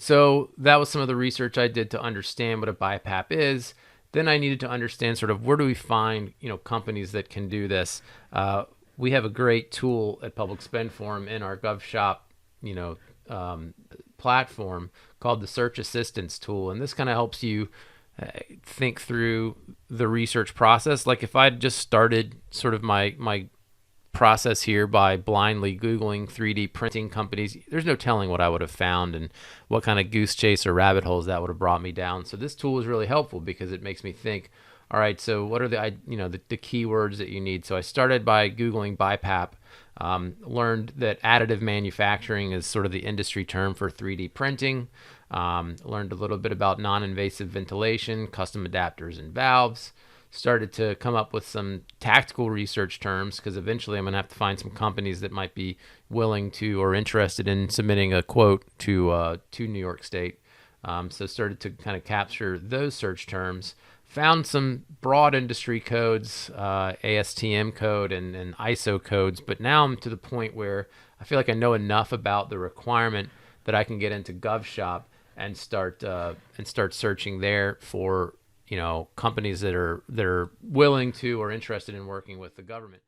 So that was some of the research I did to understand what a BiPAP is. Then I needed to understand sort of where do we find, companies that can do this. We have a great tool at Public Spend Forum in our GovShop, you know, um, platform called the Search Assistance tool, and this kind of helps you think through the research process. Like if I'd just started sort of my process here by blindly Googling 3D printing companies, there's no telling what I would have found and what kind of goose chase or rabbit holes that would have brought me down. So this tool is really helpful because it makes me think, all right, so what are the keywords that you need? So I started by Googling BiPAP, learned that additive manufacturing is sort of the industry term for 3D printing, learned a little bit about non-invasive ventilation, custom adapters and valves, started to come up with some tactical research terms because eventually I'm going to have to find some companies that might be willing to or interested in submitting a quote to New York State. So started to kind of capture those search terms. Found some broad industry codes, ASTM code and ISO codes, but now I'm to the point where I feel like I know enough about the requirement that I can get into GovShop and start searching there for companies that are willing to or interested in working with the government.